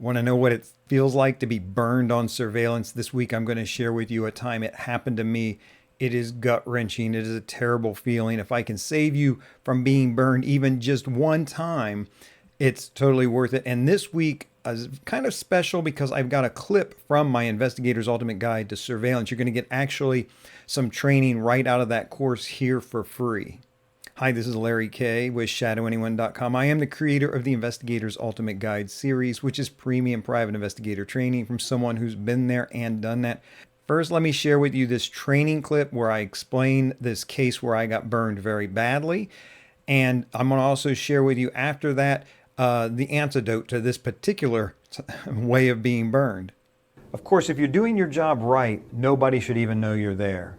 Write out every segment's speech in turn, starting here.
Want to know what it feels like to be burned on surveillance? This week, I'm going to share with you a time it happened to me. It is gut wrenching. It is a terrible feeling. If I can save you from being burned even just one time, it's totally worth it. And this week is kind of special because I've got a clip from my Investigator's Ultimate Guide to Surveillance. You're going to get actually some training right out of that course here for free. Hi, this is Larry K with ShadowAnyone.com. I am the creator of the Investigator's Ultimate Guide series, which is premium private investigator training from someone who's been there and done that. First, let me share with you this training clip where I explain this case where I got burned very badly. And I'm going to also share with you after that the antidote to this particular way of being burned. Of course, if you're doing your job right, nobody should even know you're there.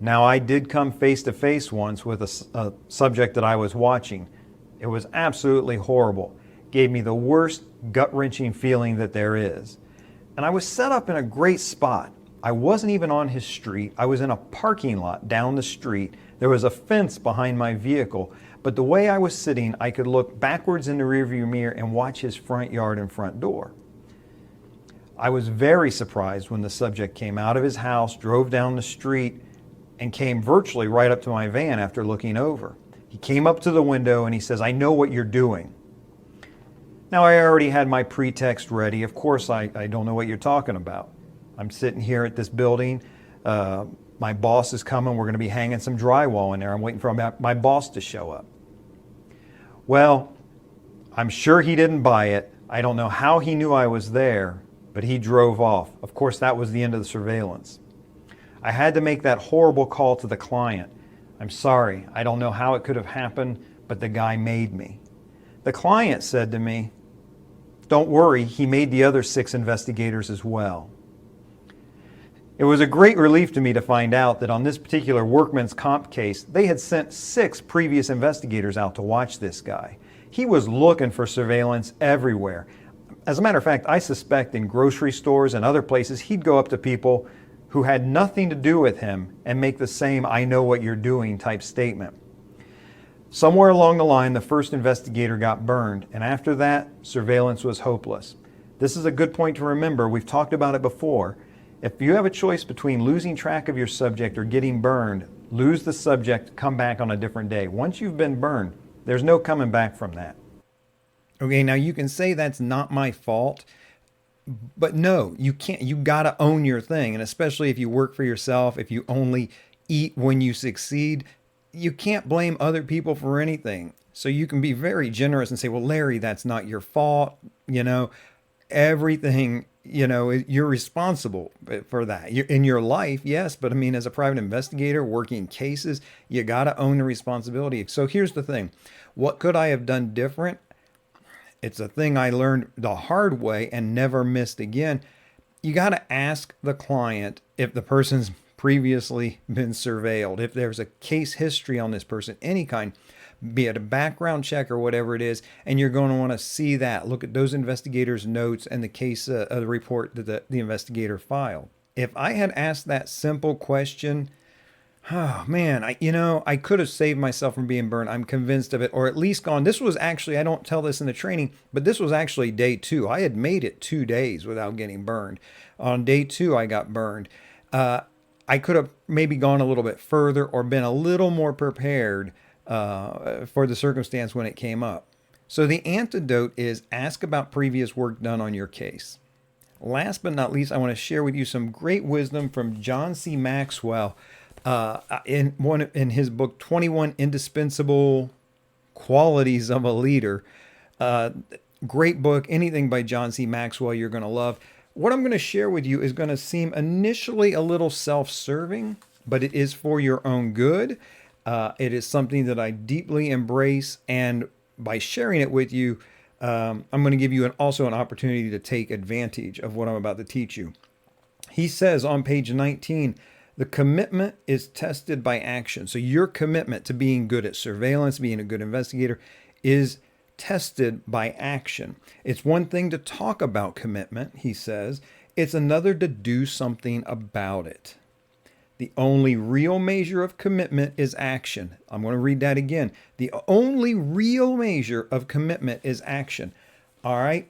Now, I did come face to face once with a subject that I was watching. It was absolutely horrible. Gave me the worst gut-wrenching feeling that there is. And I was set up in a great spot. I wasn't even on his street. I was in a parking lot down the street. There was a fence behind my vehicle. But the way I was sitting, I could look backwards in the rearview mirror and watch his front yard and front door. I was very surprised when the subject came out of his house, drove down the street, and came virtually right up to my van after looking over. He came up to the window and he says, "I know what you're doing." Now, I already had my pretext ready. Of course, I don't know what you're talking about. I'm sitting here at this building. My boss is coming. We're going to be hanging some drywall in there. I'm waiting for my boss to show up. Well, I'm sure he didn't buy it. I don't know how he knew I was there, but he drove off. Of course, that was the end of the surveillance. I had to make that horrible call to the client. "I'm sorry, I don't know how it could have happened, but the guy made me." The client said to me, "Don't worry, he made the other 6 investigators as well." It was a great relief to me to find out that on this particular workman's comp case, they had sent 6 previous investigators out to watch this guy. He was looking for surveillance everywhere. As a matter of fact, I suspect in grocery stores and other places, he'd go up to people who had nothing to do with him and make the same "I know what you're doing" type statement. Somewhere along the line, the first investigator got burned, and after that, surveillance was hopeless. This is a good point to remember. We've talked about it before. If you have a choice between losing track of your subject or getting burned, lose the subject, come back on a different day. Once you've been burned, there's no coming back from that. Okay, now you can say that's not my fault. But no, you can't. You got to own your thing. And especially if you work for yourself, if you only eat when you succeed, you can't blame other people for anything. So you can be very generous and say, "Well, Larry, that's not your fault. Everything, you're responsible for that. You're in your life, yes. But I mean, as a private investigator working cases, you got to own the responsibility." So here's the thing. What could I have done different? It's a thing I learned the hard way and never missed again. You got to ask the client if the person's previously been surveilled, if there's a case history on this person, any kind, be it a background check or whatever it is, and you're going to want to see that. Look at those investigators' notes and the case the report that the investigator filed. If I had asked that simple question, oh man, I could have saved myself from being burned. I'm convinced of it, or at least gone. This was actually, I don't tell this in the training, but this was actually day 2. I had made it 2 days without getting burned. On day 2, I got burned. I could have maybe gone a little bit further or been a little more prepared for the circumstance when it came up. So the antidote is ask about previous work done on your case. Last but not least, I want to share with you some great wisdom from John C. Maxwell. In his book, 21 Indispensable Qualities of a Leader. Great book. Anything by John C. Maxwell you're going to love. What I'm going to share with you is going to seem initially a little self-serving, but it is for your own good. It is something that I deeply embrace, and by sharing it with you, I'm going to give you also an opportunity to take advantage of what I'm about to teach you. He says on page 19, the commitment is tested by action. So your commitment to being good at surveillance, being a good investigator, is tested by action. It's one thing to talk about commitment, he says. It's another to do something about it. The only real measure of commitment is action. I'm going to read that again. The only real measure of commitment is action. All right?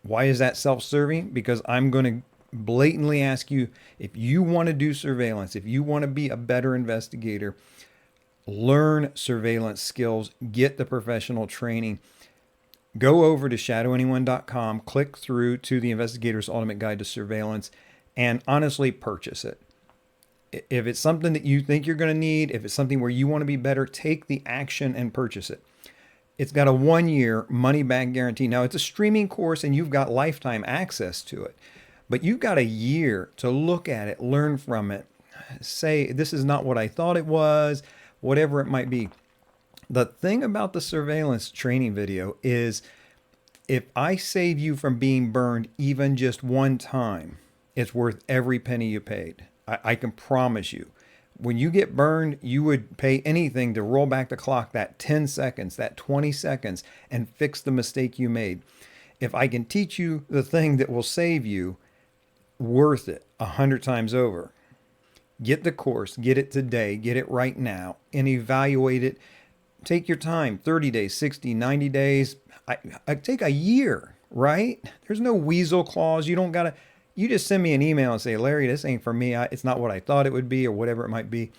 Why is that self-serving? Because I'm going to blatantly ask you, if you want to do surveillance, if you want to be a better investigator, learn surveillance skills, get the professional training. Go over to ShadowAnyone.com, click through to the Investigator's Ultimate Guide to Surveillance, and honestly purchase it. If it's something that you think you're going to need, if it's something where you want to be better, take the action and purchase it. It's got a 1-year money back guarantee. Now, it's a streaming course and you've got lifetime access to it, but you've got a year to look at it, learn from it, say, this is not what I thought it was, whatever it might be. The thing about the surveillance training video is, if I save you from being burned even just one time, it's worth every penny you paid. I can promise you. When you get burned, you would pay anything to roll back the clock that 10 seconds, that 20 seconds, and fix the mistake you made. If I can teach you the thing that will save you, worth it 100 times over. Get the course, get it today, get it right now, and evaluate it. Take your time, 30 days, 60, 90 days. I take a year, right? There's no weasel clause. You don't got to, you just send me an email and say, Larry, this ain't for me. It's not what I thought it would be, or whatever it might be.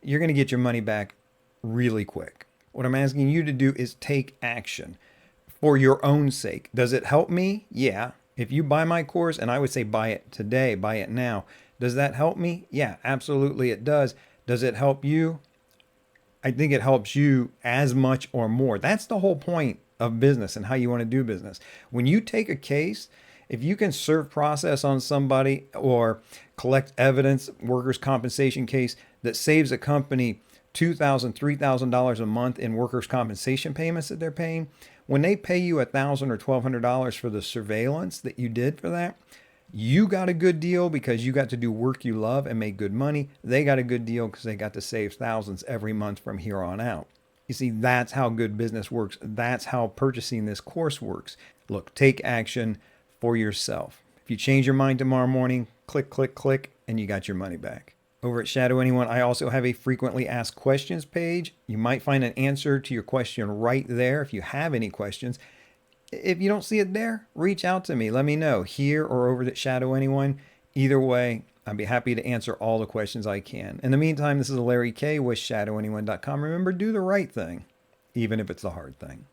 You're going to get your money back really quick. What I'm asking you to do is take action for your own sake. Does it help me? Yeah. If you buy my course, and I would say buy it today, buy it now. Does that help me? Yeah, absolutely it does. Does it help you? I think it helps you as much or more. That's the whole point of business and how you want to do business. When you take a case, if you can serve process on somebody or collect evidence, workers' compensation case that saves a company $2,000, $3,000 a month in workers' compensation payments that they're paying, when they pay you $1,000 or $1,200 for the surveillance that you did for that, you got a good deal because you got to do work you love and make good money. They got a good deal because they got to save thousands every month from here on out. You see, that's how good business works. That's how purchasing this course works. Look, take action for yourself. If you change your mind tomorrow morning, click, click, click, and you got your money back. Over at ShadowAnyone, I also have a frequently asked questions page. You might find an answer to your question right there if you have any questions. If you don't see it there, reach out to me. Let me know here or over at ShadowAnyone. Either way, I'd be happy to answer all the questions I can. In the meantime, this is Larry K with ShadowAnyone.com. Remember, do the right thing, even if it's the hard thing.